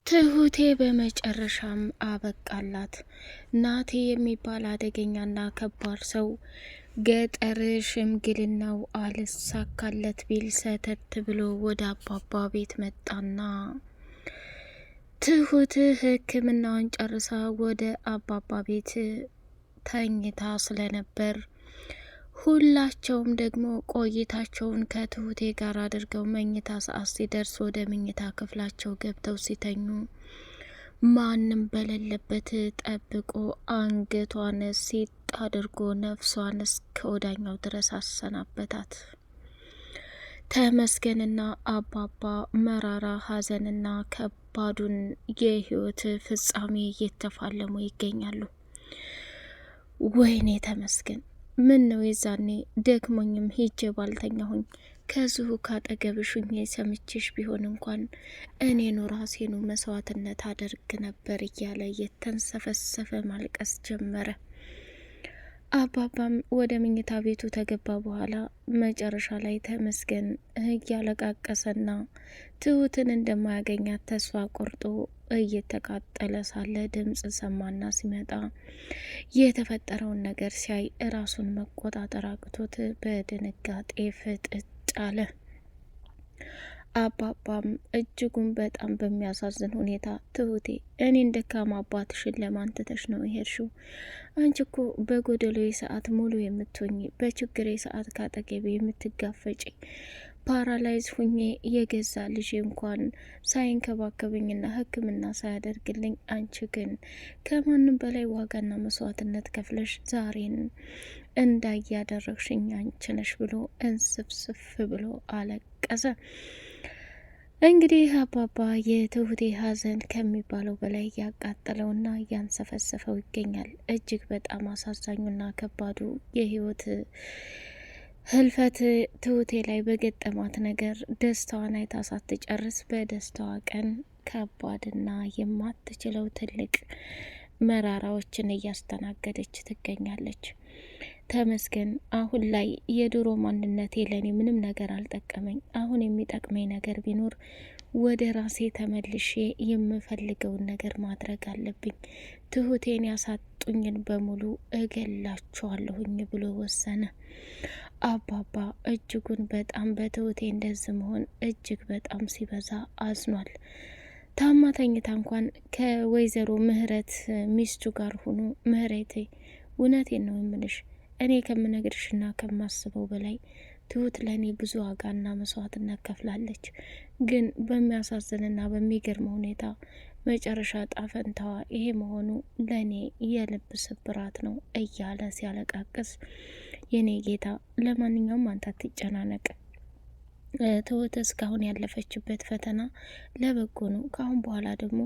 ትሁቴ በመጨረሻም አበቃላት። ናቲ የሚባል አደገኛና ከባድ ሰው ገጠር ሽምግልናው አልሳካለት ቢል ሰተት ብሎ ወደ አባባ ቤት መጣና ትሁት ሕክምናዋን ጨርሳ ወደ አባባ ቤት ተኝታ ስለነበር ሁላቸውም ደግሞ ቆይታቸውን ከትሁቴ ጋር አድርገው መኝታ ሰዓት ሲደርስ ወደ መኝታ ክፍላቸው ገብተው ሲተኙ ማንም በሌለበት ጠብቆ አንገቷን ሲጥ አድርጎ ነፍሷን እስከ ወዳኛው ድረስ አሰናበታት። ተመስገንና አባባ መራራ ሐዘንና ከባዱን የህይወት ፍጻሜ እየተፋለሙ ይገኛሉ። ወይኔ ተመስገን፣ ምን ነው የዛኔ ደክሞኝም ሂጄ ባልተኛሁኝ ከዚሁ ካጠገብሽ ሁኜ ሰምቼሽ ቢሆን እንኳን እኔኑ ራሴኑ መስዋዕትነት አደርግ ነበር እያለ የተንሰፈሰፈ ማልቀስ ጀመረ። አባባም ወደ መኝታ ቤቱ ተገባ በኋላ መጨረሻ ላይ ተመስገን እያለቃቀሰና ትሁትን እንደማያገኛት ተስፋ ቆርጦ እየተቃጠለ ሳለ ድምጽ ሰማና ሲመጣ የተፈጠረውን ነገር ሲያይ ራሱን መቆጣጠር አቅቶት በድንጋጤ ፍጥጥ አለ። አባባም እጅጉን በጣም በሚያሳዝን ሁኔታ ትሁቴ፣ እኔን ደካማ አባትሽን ለማን ትተሽ ነው የሄድሽው? አንቺ እኮ በጎደሎዬ ሰዓት ሙሉ የምትሆኚ፣ በችግሬ ሰዓት ካጠገቤ የምትጋፈጪ፣ ፓራላይዝ ሁኜ የገዛ ልጅ እንኳን ሳይንከባከብኝና ሕክምና ሳያደርግልኝ፣ አንቺ ግን ከማንም በላይ ዋጋና መስዋዕትነት ከፍለሽ ዛሬን እንዳያደረግሽኝ አንቺ ነሽ ብሎ እንስፍስፍ ብሎ አለቀሰ። እንግዲህ አባባ የትሁቴ ሐዘን ከሚባለው በላይ እያቃጠለውና እያንሰፈሰፈው ይገኛል። እጅግ በጣም አሳዛኙና ከባዱ የህይወት ህልፈት ትሁቴ ላይ በገጠማት ነገር ደስታዋን አይታ ሳትጨርስ በደስታዋ ቀን ከባድና የማትችለው ትልቅ መራራዎችን እያስተናገደች ትገኛለች። ተመስገን አሁን ላይ የድሮ ማንነቴ ለኔ ምንም ነገር አልጠቀመኝ። አሁን የሚጠቅመኝ ነገር ቢኖር ወደ ራሴ ተመልሼ የምፈልገውን ነገር ማድረግ አለብኝ። ትሁቴን ያሳጡኝን በሙሉ እገላቸዋለሁኝ ብሎ ወሰነ። አባባ እጅጉን በጣም በትሁቴ እንደዚህ መሆን እጅግ በጣም ሲበዛ አዝኗል። ታማ ተኝታ እንኳን ከወይዘሮ ምህረት ሚስቱ ጋር ሆኖ ምህረቴ፣ እውነቴን ነው የምልሽ፣ እኔ ከምነግርሽና ከማስበው በላይ ትሁት ለእኔ ብዙ ዋጋና መስዋዕትነት ከፍላለች። ግን በሚያሳዝንና በሚገርም ሁኔታ መጨረሻ ጣፈንታዋ ይሄ መሆኑ ለእኔ የልብ ስብራት ነው እያለ ሲያለቃቅስ፣ የኔ ጌታ ለማንኛውም አንተ አትጨናነቅ። ትሁት እስካሁን ያለፈችበት ፈተና ለበጎ ነው። ካሁን በኋላ ደግሞ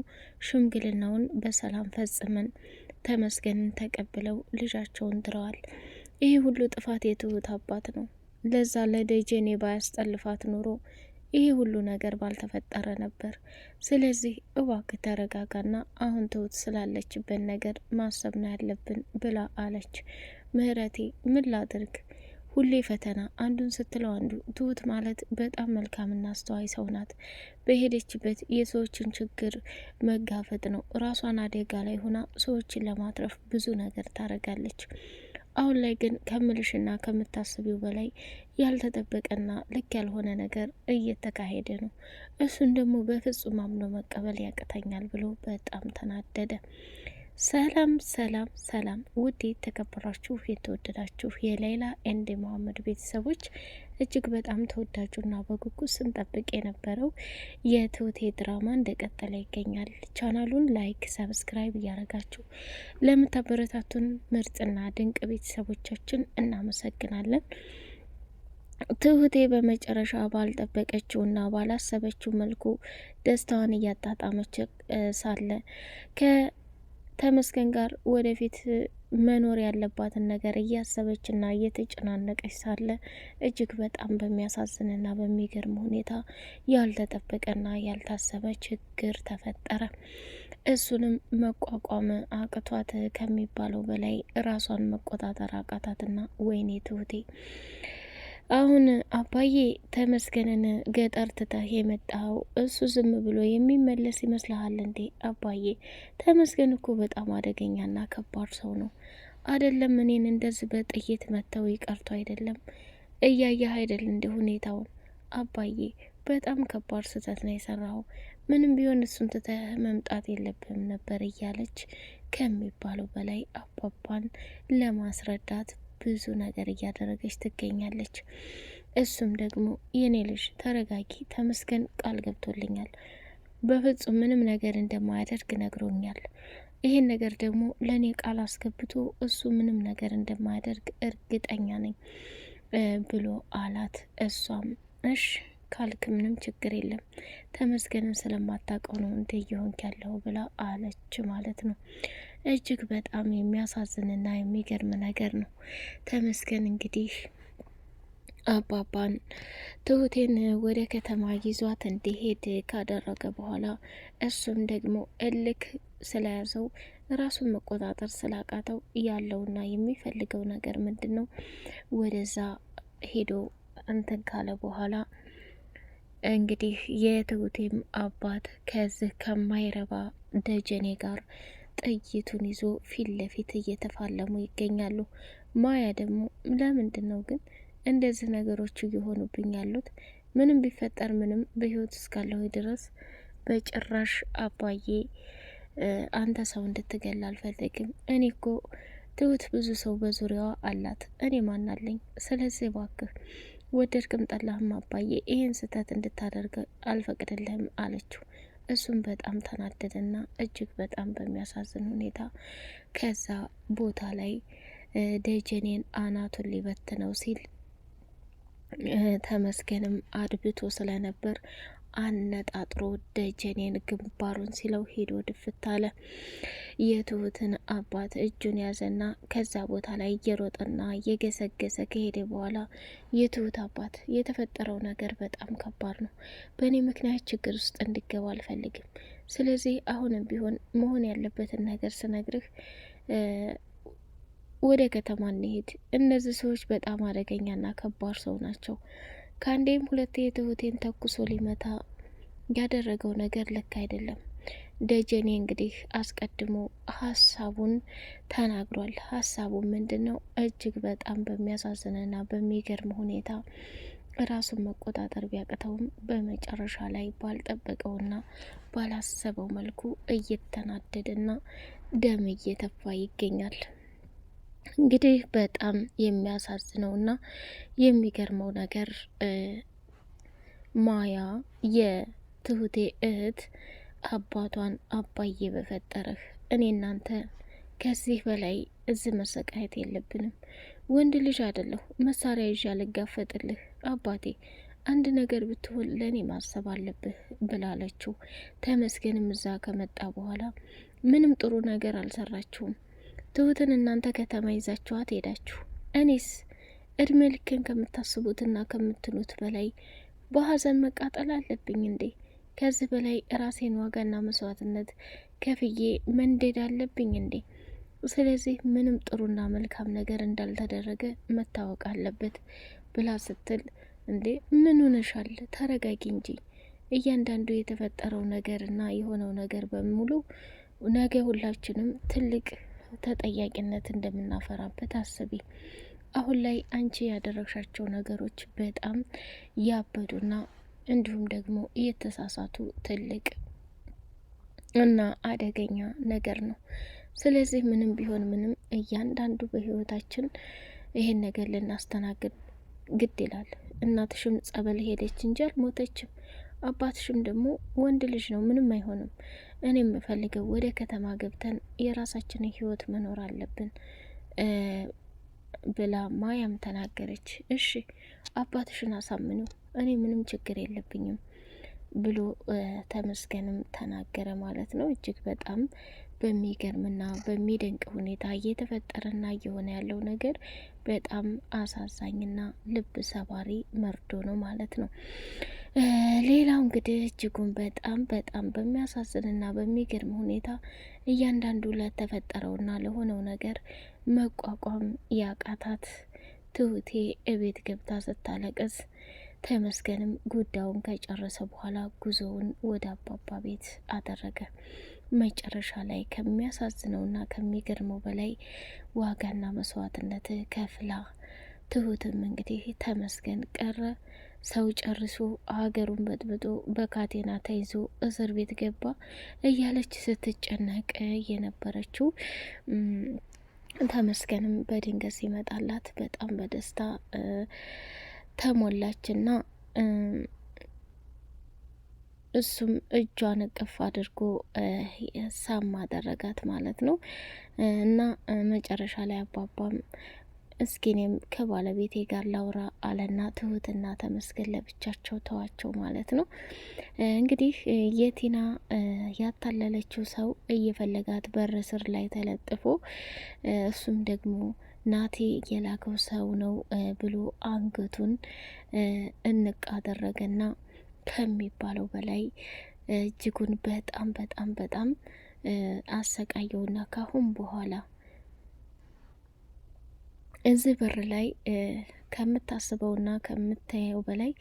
ሽምግልናውን በሰላም ፈጽመን ተመስገንን ተቀብለው ልጃቸውን ድረዋል። ይህ ሁሉ ጥፋት የትሁት አባት ነው። ለዛ ለደጀኔ ባያስጠልፋት ኑሮ ይህ ሁሉ ነገር ባልተፈጠረ ነበር። ስለዚህ እባክህ ተረጋጋና አሁን ትሁት ስላለችበት ነገር ማሰብ ነው ያለብን ብላ አለች። ምህረቴ፣ ምን ላድርግ? ሁሌ ፈተና፣ አንዱን ስትለው አንዱ። ትሁት ማለት በጣም መልካምና አስተዋይ ሰው ናት። በሄደችበት የሰዎችን ችግር መጋፈጥ ነው። ራሷን አደጋ ላይ ሆና ሰዎችን ለማትረፍ ብዙ ነገር ታረጋለች። አሁን ላይ ግን ከምልሽና ከምታስቢው በላይ ያልተጠበቀና ልክ ያልሆነ ነገር እየተካሄደ ነው። እሱን ደግሞ በፍጹም አምኖ መቀበል ያቅተኛል ብሎ በጣም ተናደደ። ሰላም ሰላም ሰላም! ውድ የተከበራችሁ የተወደዳችሁ የሌላ ኤንድ መሐመድ ቤተሰቦች እጅግ በጣም ተወዳጁና በጉጉት ስንጠብቅ የነበረው የትሁቴ ድራማ እንደቀጠለ ይገኛል። ቻናሉን ላይክ፣ ሰብስክራይብ እያደረጋችሁ ለምታበረታቱን ምርጥና ድንቅ ቤተሰቦቻችን እናመሰግናለን። ትሁቴ በመጨረሻ ባልጠበቀችውና ባላሰበችው መልኩ ደስታዋን እያጣጣመች ሳለ ተመስገን ጋር ወደፊት መኖር ያለባትን ነገር እያሰበችና እየተጨናነቀች ሳለ እጅግ በጣም በሚያሳዝንና በሚገርም ሁኔታ ያልተጠበቀና ያልታሰበ ችግር ተፈጠረ። እሱንም መቋቋም አቅቷት ከሚባለው በላይ ራሷን መቆጣጠር አቃታትና ወይኔ ትሁቴ አሁን አባዬ ተመስገንን ገጠር ትተህ የመጣው እሱ ዝም ብሎ የሚመለስ ይመስልሃል እንዴ? አባዬ ተመስገን እኮ በጣም አደገኛና ከባድ ሰው ነው። አይደለም እኔን እንደዚህ በጥይት መተው ይቀርቶ አይደለም እያየህ አይደል እንደ ሁኔታውን። አባዬ በጣም ከባድ ስህተት ነው የሰራው። ምንም ቢሆን እሱን ትተህ መምጣት የለብህም ነበር እያለች ከሚባለው በላይ አባባን ለማስረዳት ብዙ ነገር እያደረገች ትገኛለች። እሱም ደግሞ የኔ ልጅ ተረጋጊ፣ ተመስገን ቃል ገብቶልኛል፣ በፍጹም ምንም ነገር እንደማያደርግ ነግሮኛል። ይሄን ነገር ደግሞ ለእኔ ቃል አስገብቶ እሱ ምንም ነገር እንደማያደርግ እርግጠኛ ነኝ ብሎ አላት። እሷም እሽ ካልክ ምንም ችግር የለም፣ ተመስገንን ስለማታውቀው ነው እንደ እየሆንክ ያለው ብላ አለች ማለት ነው። እጅግ በጣም የሚያሳዝንና የሚገርም ነገር ነው። ተመስገን እንግዲህ አባባን ትሁቴን ወደ ከተማ ይዟት እንዲሄድ ካደረገ በኋላ እሱም ደግሞ እልክ ስለያዘው ራሱን መቆጣጠር ስላቃተው ያለውና የሚፈልገው ነገር ምንድን ነው? ወደዛ ሄዶ እንትን ካለ በኋላ እንግዲህ የትሁቴም አባት ከዚህ ከማይረባ ደጀኔ ጋር ጥይቱን ይዞ ፊት ለፊት እየተፋለሙ ይገኛሉ። ማያ ደግሞ ለምንድን ነው ግን እንደዚህ ነገሮች እየሆኑብኝ ያሉት? ምንም ቢፈጠር ምንም በህይወት እስካለሁ ድረስ በጭራሽ አባዬ አንተ ሰው እንድትገል አልፈልግም። እኔ እኮ ትሁት ብዙ ሰው በዙሪያዋ አላት፣ እኔ ማናለኝ? ስለዚህ እባክህ ወደድክም ጠላህም አባዬ ይህን ስህተት እንድታደርግ አልፈቅድልህም አለችው። እሱም በጣም ተናደደና እጅግ በጣም በሚያሳዝን ሁኔታ ከዛ ቦታ ላይ ደጀኔን አናቱን ሊበትነው ሲል ተመስገንም አድብቶ ስለነበር አነጣጥሮ ደጀኔን ግንባሩን ሲለው ሄዶ ድፍት አለ። የትሁትን አባት እጁን ያዘና ከዛ ቦታ ላይ እየሮጠና እየገሰገሰ ከሄደ በኋላ የትሁት አባት የተፈጠረው ነገር በጣም ከባድ ነው። በእኔ ምክንያት ችግር ውስጥ እንዲገባ አልፈልግም። ስለዚህ አሁንም ቢሆን መሆን ያለበትን ነገር ስነግርህ ወደ ከተማ እንሄድ። እነዚህ ሰዎች በጣም አደገኛና ከባድ ሰው ናቸው። ከአንዴም ሁለቴ የትሁቴን ተኩሶ ሊመታ ያደረገው ነገር ልክ አይደለም። ደጀኔ እንግዲህ አስቀድሞ ሀሳቡን ተናግሯል። ሀሳቡ ምንድን ነው? እጅግ በጣም በሚያሳዝንና በሚገርም ሁኔታ ራሱን መቆጣጠር ቢያቅተውም በመጨረሻ ላይ ባልጠበቀውና ባላሰበው መልኩ እየተናደደና ደም እየተፋ ይገኛል። እንግዲህ በጣም የሚያሳዝነውና የሚገርመው ነገር ማያ የትሁቴ እህት አባቷን አባዬ በፈጠረህ እኔ እናንተ ከዚህ በላይ እዚህ መሰቃየት የለብንም። ወንድ ልጅ አይደለሁ መሳሪያ ይዤ አልጋፈጥልህ። አባቴ አንድ ነገር ብትሆን ለእኔ ማሰብ አለብህ ብላለችው። ተመስገንም እዛ ከመጣ በኋላ ምንም ጥሩ ነገር አልሰራችሁም። ትሁትን እናንተ ከተማ ይዛችኋት ሄዳችሁ፣ እኔስ እድሜ ልክን ከምታስቡትና ከምትሉት በላይ በሀዘን መቃጠል አለብኝ እንዴ? ከዚህ በላይ ራሴን ዋጋና መስዋዕትነት ከፍዬ መንደድ አለብኝ እንዴ? ስለዚህ ምንም ጥሩና መልካም ነገር እንዳልተደረገ መታወቅ አለበት ብላ ስትል፣ እንዴ ምን ሆነሻል? ተረጋጊ እንጂ እያንዳንዱ የተፈጠረው ነገርና የሆነው ነገር በሙሉ ነገ ሁላችንም ትልቅ ተጠያቂነት እንደምናፈራበት አስቢ። አሁን ላይ አንቺ ያደረግሻቸው ነገሮች በጣም ያበዱና እንዲሁም ደግሞ እየተሳሳቱ ትልቅ እና አደገኛ ነገር ነው። ስለዚህ ምንም ቢሆን ምንም እያንዳንዱ በህይወታችን ይሄን ነገር ልናስተናግድ ግድ ይላል። እናትሽም ጸበል ሄደች እንጂ አልሞተችም። አባትሽም ደግሞ ወንድ ልጅ ነው፣ ምንም አይሆንም። እኔ የምፈልገው ወደ ከተማ ገብተን የራሳችንን ህይወት መኖር አለብን ብላ ማያም ተናገረች። እሺ አባትሽን አሳምኑ፣ እኔ ምንም ችግር የለብኝም ብሎ ተመስገንም ተናገረ ማለት ነው። እጅግ በጣም በሚገርምና በሚደንቅ ሁኔታ እየተፈጠረና እየሆነ ያለው ነገር በጣም አሳዛኝና ልብ ሰባሪ መርዶ ነው ማለት ነው። ሌላው እንግዲህ እጅጉን በጣም በጣም በሚያሳዝንና በሚገርም ሁኔታ እያንዳንዱ ለተፈጠረውና ለሆነው ነገር መቋቋም ያቃታት ትሁቴ እቤት ገብታ ስታለቅስ ተመስገንም ጉዳዩን ከጨረሰ በኋላ ጉዞውን ወደ አባባ ቤት አደረገ። መጨረሻ ላይ ከሚያሳዝነውና ከሚገርመው በላይ ዋጋና መስዋዕትነት ከፍላ ትሁትም እንግዲህ ተመስገን ቀረ ሰው ጨርሶ ሀገሩን በጥብጦ በካቴና ተይዞ እስር ቤት ገባ እያለች ስትጨነቅ የነበረችው ተመስገንም በድንገት ሲመጣላት በጣም በደስታ ተሞላችና እሱም እጇን እቅፍ አድርጎ ሳም አደረጋት ማለት ነው። እና መጨረሻ ላይ አባባም እስኪ እኔም ከባለቤቴ ጋር ላውራ አለና ትሁትና ተመስገን ለብቻቸው ተዋቸው ማለት ነው። እንግዲህ የቲና ያታለለችው ሰው እየፈለጋት በር ስር ላይ ተለጥፎ እሱም ደግሞ ናቴ የላከው ሰው ነው ብሎ አንገቱን እንቅ አደረገና ከሚባለው በላይ እጅጉን በጣም በጣም በጣም አሰቃየውና ካሁን በኋላ እዚህ በር ላይ ከምታስበውና ከምታየው በላይ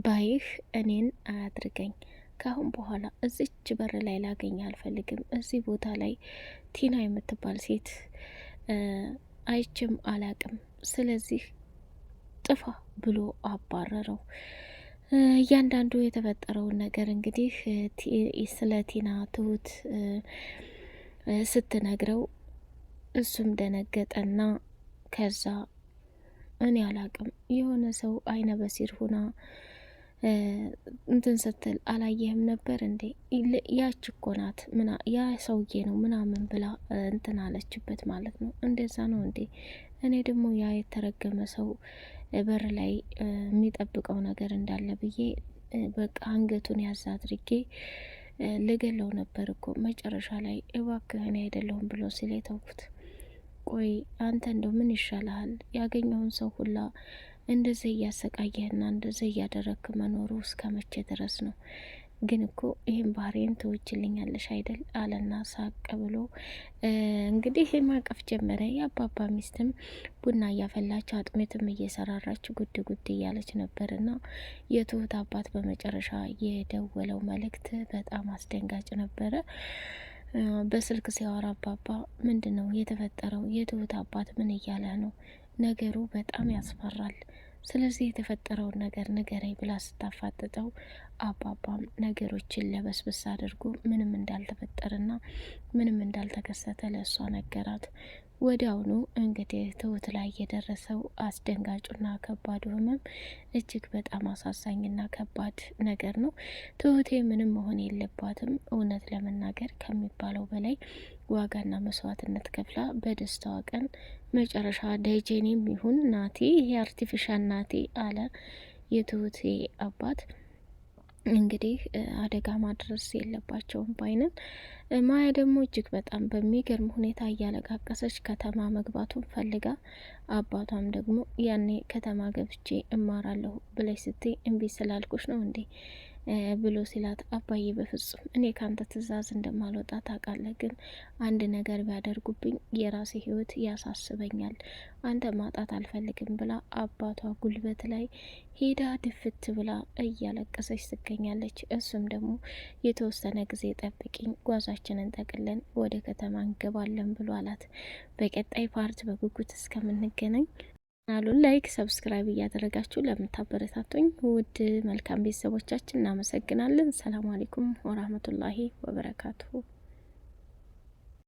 ባይህ እኔን አያድርገኝ። ካሁን በኋላ እዚች በር ላይ ላገኝ አልፈልግም። እዚህ ቦታ ላይ ቲና የምትባል ሴት አይችም አላቅም። ስለዚህ ጥፋ ብሎ አባረረው። እያንዳንዱ የተፈጠረውን ነገር እንግዲህ ስለ ቲና ትሁት ስትነግረው እሱም ደነገጠና ከዛ እኔ አላቅም የሆነ ሰው አይነ በሲር ሁና እንትን ስትል አላየህም ነበር እንዴ? ያች እኮ ናት ያ ሰውዬ ነው ምናምን ብላ እንትን አለችበት ማለት ነው። እንደዛ ነው እንዴ? እኔ ደግሞ ያ የተረገመ ሰው በር ላይ የሚጠብቀው ነገር እንዳለ ብዬ በቃ አንገቱን ያዝ አድርጌ ልገለው ነበር እኮ መጨረሻ ላይ እባክህን አይደለሁም ብሎ ሲል የተውኩት። ቆይ አንተ እንደው ምን ይሻልሃል? ያገኘውን ሰው ሁላ እንደዚህ እያሰቃየህና እንደዚህ እያደረግክ መኖሩ እስከ መቼ ድረስ ነው? ግን እኮ ይህን ባህሪን ትውችልኛለሽ አይደል? አለና ሳቅ ብሎ እንግዲህ ማቀፍ ጀመረ። የአባባ ሚስትም ቡና እያፈላች አጥሜትም እየሰራራች ጉድ ጉድ እያለች ነበርና የትሁት አባት በመጨረሻ የደወለው መልእክት በጣም አስደንጋጭ ነበረ። በስልክ ሲያወራ አባባ ምንድን ነው የተፈጠረው? የትሁት አባት ምን እያለ ነው? ነገሩ በጣም ያስፈራል። ስለዚህ የተፈጠረውን ነገር ንገረኝ ብላ ስታፋጥጠው አባባም ነገሮችን ለበስበስ አድርጎ ምንም እንዳልተፈጠረና ምንም እንዳልተከሰተ ለእሷ ነገራት። ወዲያውኑ እንግዲህ ትሁት ላይ የደረሰው አስደንጋጩና ከባዱ ህመም እጅግ በጣም አሳዛኝና ከባድ ነገር ነው። ትሁቴ ምንም መሆን የለባትም። እውነት ለመናገር ከሚባለው በላይ ዋጋና መስዋዕትነት ከፍላ በደስታዋ ቀን መጨረሻ ደጀኔም ይሁን ናቲ፣ ይሄ አርቲፊሻል ናቲ አለ የትሁቴ አባት። እንግዲህ አደጋ ማድረስ የለባቸውም ባይነን። ማያ ደግሞ እጅግ በጣም በሚገርም ሁኔታ እያለቃቀሰች ከተማ መግባቱን ፈልጋ፣ አባቷም ደግሞ ያኔ ከተማ ገብቼ እማራለሁ ብለሽ ስትይ እምቢ ስላልኩሽ ነው እንዴ ብሎ ሲላት፣ አባዬ በፍጹም እኔ ካንተ ትእዛዝ እንደማልወጣ ታውቃለህ፣ ግን አንድ ነገር ቢያደርጉብኝ የራሴ ህይወት ያሳስበኛል፣ አንተ ማጣት አልፈልግም ብላ አባቷ ጉልበት ላይ ሄዳ ድፍት ብላ እያለቀሰች ትገኛለች። እሱም ደግሞ የተወሰነ ጊዜ ጠብቂኝ፣ ጓዛችንን ጠቅለን ወደ ከተማ እንገባለን ብሎ አላት። በቀጣይ ፓርት በጉጉት እስከምንገናኝ ቻናሉን ላይክ፣ ሰብስክራይብ እያደረጋችሁ ለምታበረታቱኝ ውድ መልካም ቤተሰቦቻችን እናመሰግናለን። ሰላም አለይኩም ወራህመቱላሂ ወበረካቱሁ።